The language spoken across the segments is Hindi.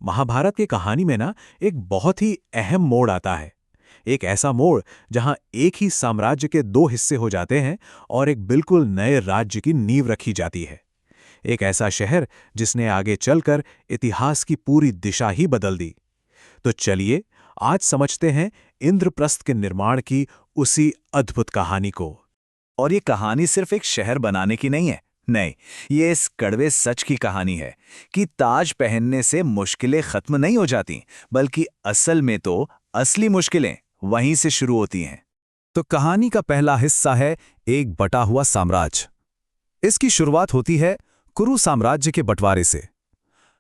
महाभारत की कहानी में ना एक बहुत ही अहम मोड़ आता है। एक ऐसा मोड़ जहां एक ही साम्राज्य के दो हिस्से हो जाते हैं और एक बिल्कुल नए राज्य की नींव रखी जाती है। एक ऐसा शहर जिसने आगे चलकर इतिहास की पूरी दिशा ही बदल दी। तो चलिए आज समझते हैं इंद्रप्रस्थ के निर्माण की उसी अद्भुत कहानी को। और ये कहानी सिर्फ एक शहर बनाने की नहीं है। नहीं, ये इस कड़वे सच की कहानी है कि ताज पहनने से मुश्किलें खत्म नहीं हो जाती, बल्कि असल में तो असली मुश्किलें वहीं से शुरू होती हैं। तो कहानी का पहला हिस्सा है एक बटा हुआ साम्राज्य। इसकी शुरुआत होती है कुरु साम्राज्य के बंटवारे से।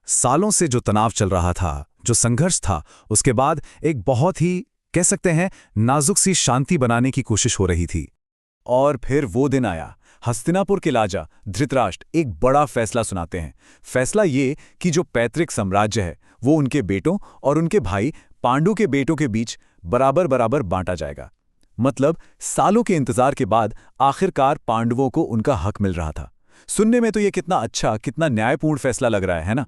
सालों से जो तनाव चल रहा था, जो संघर्ष था, उसके बाद एक बहुत ही कह सकते हैं नाजुक सी शांति बनाने की कोशिश हो रही थी। और फिर वो दिन आया। हस्तिनापुर के राजा धृतराष्ट्र एक बड़ा फैसला सुनाते हैं। फैसला ये कि जो पैतृक साम्राज्य है वो उनके बेटों और उनके भाई पांडु के बेटों के बीच बराबर बराबर बांटा जाएगा। मतलब सालों के इंतजार के बाद आखिरकार पांडवों को उनका हक मिल रहा था। सुनने में तो ये कितना अच्छा, कितना न्यायपूर्ण फैसला लग रहा है ना?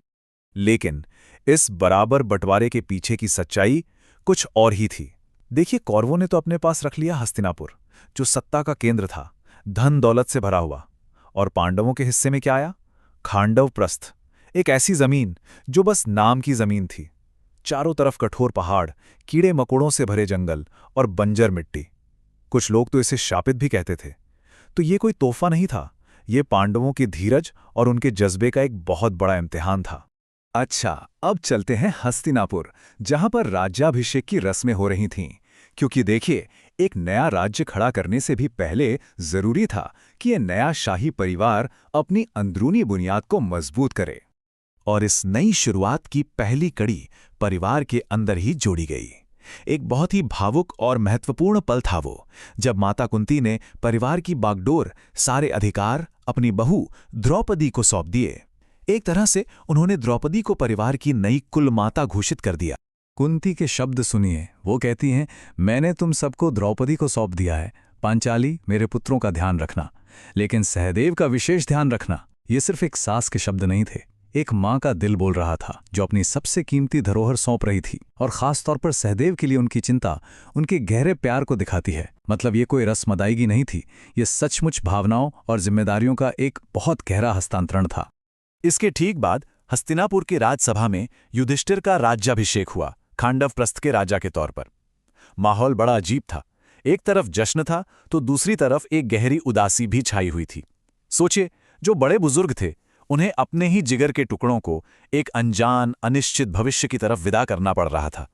लेकिन इस बराबर बंटवारे के पीछे की सच्चाई कुछ और ही थी। देखिए, कौरवों ने तो अपने पास रख लिया हस्तिनापुर, जो सत्ता का केंद्र था, धन दौलत से भरा हुआ। और पांडवों के हिस्से में क्या आया? खांडवप्रस्थ, एक ऐसी जमीन जो बस नाम की जमीन थी। चारों तरफ कठोर पहाड़, कीड़े मकोड़ों से भरे जंगल और बंजर मिट्टी। कुछ लोग तो इसे शापित भी कहते थे। तो ये कोई तोहफा नहीं था, ये पांडवों की धीरज और उनके जज्बे का एक बहुत बड़ा इम्तिहान था। अच्छा, अब चलते हैं हस्तिनापुर, जहां पर राज्याभिषेक की रस्में हो रही थीं। क्योंकि देखिए, एक नया राज्य खड़ा करने से भी पहले जरूरी था कि यह नया शाही परिवार अपनी अंदरूनी बुनियाद को मजबूत करे। और इस नई शुरुआत की पहली कड़ी परिवार के अंदर ही जोड़ी गई। एक बहुत ही भावुक और महत्वपूर्ण पल था वो, जब माता कुंती ने परिवार की बागडोर, सारे अधिकार अपनी बहू द्रौपदी को सौंप दिए। एक तरह से उन्होंने द्रौपदी को परिवार की नई कुल माता घोषित कर दिया। कुंती के शब्द सुनिए, वो कहती हैं, मैंने तुम सबको द्रौपदी को सौंप दिया है। पांचाली, मेरे पुत्रों का ध्यान रखना, लेकिन सहदेव का विशेष ध्यान रखना। ये सिर्फ एक सास के शब्द नहीं थे, एक माँ का दिल बोल रहा था, जो अपनी सबसे कीमती धरोहर सौंप रही थी। और खास तौर पर सहदेव के लिए उनकी चिंता उनके गहरे प्यार को दिखाती है। मतलब ये कोई रस्म अदायगी नहीं थी, ये सचमुच भावनाओं और जिम्मेदारियों का एक बहुत गहरा हस्तांतरण था। इसके ठीक बाद हस्तिनापुर की राजसभा में युधिष्ठिर का राज्याभिषेक हुआ, खांडवप्रस्थ के राजा के तौर पर। माहौल बड़ा अजीब था। एक तरफ जश्न था तो दूसरी तरफ एक गहरी उदासी भी छाई हुई थी। सोचिए, जो बड़े बुजुर्ग थे, उन्हें अपने ही जिगर के टुकड़ों को एक अनजान, अनिश्चित भविष्य की तरफ विदा करना पड़ रहा था।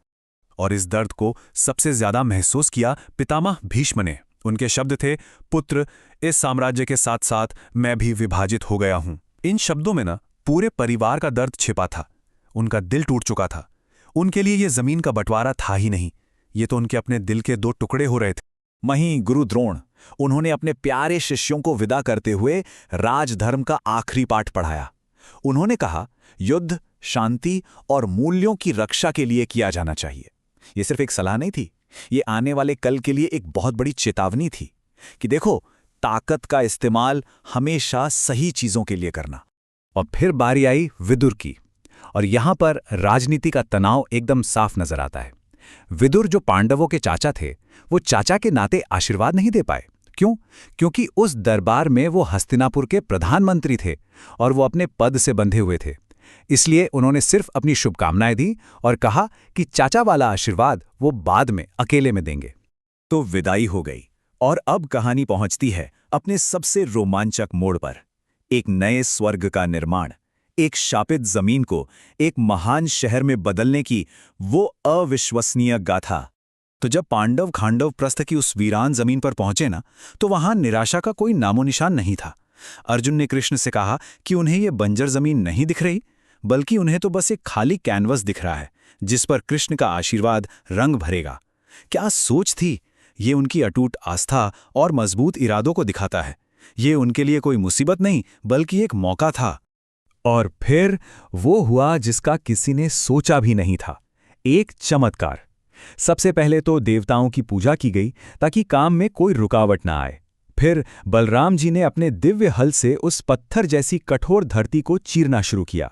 और इस दर्द को सबसे ज्यादा महसूस किया पितामह भीष्म ने। उनके शब्द थे, पुत्र, इस साम्राज्य के साथ साथ मैं भी विभाजित हो गया हूं। इन शब्दों में ना पूरे परिवार का दर्द छिपा था। उनका दिल टूट चुका था। उनके लिए ये जमीन का बंटवारा था ही नहीं, ये तो उनके अपने दिल के दो टुकड़े हो रहे थे। वहीं गुरु द्रोण, उन्होंने अपने प्यारे शिष्यों को विदा करते हुए राजधर्म का आखिरी पाठ पढ़ाया। उन्होंने कहा, युद्ध, शांति और मूल्यों की रक्षा के लिए किया जाना चाहिए। ये सिर्फ एक सलाह नहीं थी, ये आने वाले कल के लिए एक बहुत बड़ी चेतावनी थी कि देखो, ताकत का इस्तेमाल हमेशा सही चीजों के लिए करना। और फिर बारी आई विदुर की, और यहां पर राजनीति का तनाव एकदम साफ नजर आता है। विदुर, जो पांडवों के चाचा थे, वो चाचा के नाते आशीर्वाद नहीं दे पाए। क्यों? क्योंकि उस दरबार में वो हस्तिनापुर के प्रधानमंत्री थे और वो अपने पद से बंधे हुए थे। इसलिए उन्होंने सिर्फ अपनी शुभकामनाएं दी और कहा कि चाचा वाला आशीर्वाद वो बाद में अकेले में देंगे। तो विदाई हो गई और अब कहानी पहुंचती है अपने सबसे रोमांचक मोड़ पर। एक नए स्वर्ग का निर्माण, एक शापित जमीन को एक महान शहर में बदलने की वो अविश्वसनीय गाथा। तो जब पांडव खांडवप्रस्थ की उस वीरान जमीन पर पहुंचे ना, तो वहां निराशा का कोई नामो निशान नहीं था। अर्जुन ने कृष्ण से कहा कि उन्हें ये बंजर जमीन नहीं दिख रही, बल्कि उन्हें तो बस एक खाली कैनवस दिख रहा है, जिस पर कृष्ण का आशीर्वाद रंग भरेगा। क्या सोच थी! ये उनकी अटूट आस्था और मजबूत इरादों को दिखाता है। ये उनके लिए कोई मुसीबत नहीं, बल्कि एक मौका था। और फिर वो हुआ जिसका किसी ने सोचा भी नहीं था, एक चमत्कार। सबसे पहले तो देवताओं की पूजा की गई ताकि काम में कोई रुकावट ना आए। फिर बलराम जी ने अपने दिव्य हल से उस पत्थर जैसी कठोर धरती को चीरना शुरू किया।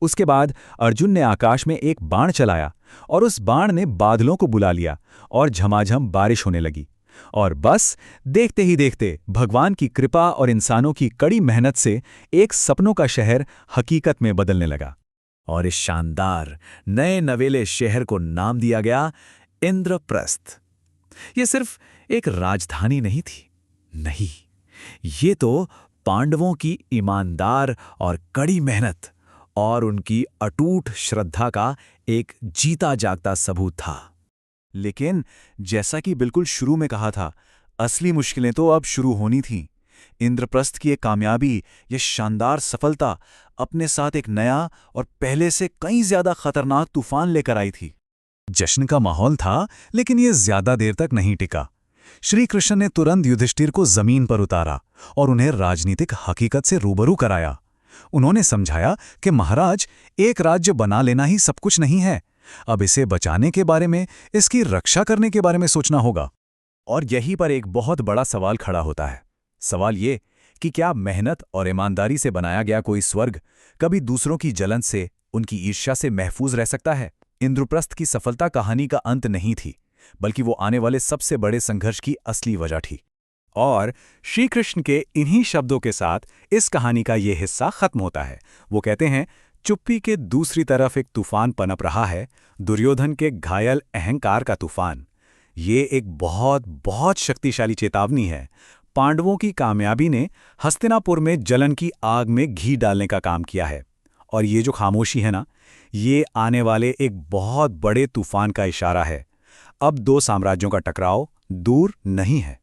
उसके बाद अर्जुन ने आकाश में एक बाण चलाया और उस बाण ने बादलों को बुला लिया और झमाझम बारिश होने लगी। और बस देखते ही देखते भगवान की कृपा और इंसानों की कड़ी मेहनत से एक सपनों का शहर हकीकत में बदलने लगा। और इस शानदार नए नवेले शहर को नाम दिया गया इंद्रप्रस्थ। ये सिर्फ एक राजधानी नहीं थी, नहीं, ये तो पांडवों की ईमानदार और कड़ी मेहनत और उनकी अटूट श्रद्धा का एक जीता जागता सबूत था। लेकिन जैसा कि बिल्कुल शुरू में कहा था, असली मुश्किलें तो अब शुरू होनी थीं। इंद्रप्रस्थ की ये कामयाबी, ये शानदार सफलता अपने साथ एक नया और पहले से कई ज्यादा खतरनाक तूफान लेकर आई थी। जश्न का माहौल था, लेकिन ये ज्यादा देर तक नहीं टिका। श्री कृष्ण ने तुरंत युधिष्ठिर को जमीन पर उतारा और उन्हें राजनीतिक हकीकत से रूबरू कराया। उन्होंने समझाया कि महाराज, एक राज्य बना लेना ही सब कुछ नहीं है। अब इसे बचाने के बारे में, इसकी रक्षा करने के बारे में सोचना होगा। और यहीं पर एक बहुत बड़ा सवाल खड़ा होता है। सवाल ये कि क्या मेहनत और ईमानदारी से बनाया गया कोई स्वर्ग कभी दूसरों की जलन से, उनकी ईर्ष्या से महफूज रह सकता है? इंद्रप्रस्थ की सफलता कहानी का अंत नहीं थी, बल्कि वो आने वाले सबसे बड़े संघर्ष की असली वजह थी। और श्री कृष्ण के इन्हीं शब्दों के साथ इस कहानी का ये हिस्सा खत्म होता है। वो कहते हैं, चुप्पी के दूसरी तरफ एक तूफान पनप रहा है, दुर्योधन के घायल अहंकार का तूफान। ये एक बहुत बहुत शक्तिशाली चेतावनी है। पांडवों की कामयाबी ने हस्तिनापुर में जलन की आग में घी डालने का काम किया है। और ये जो खामोशी है ना, ये आने वाले एक बहुत बड़े तूफान का इशारा है। अब दो साम्राज्यों का टकराव दूर नहीं है।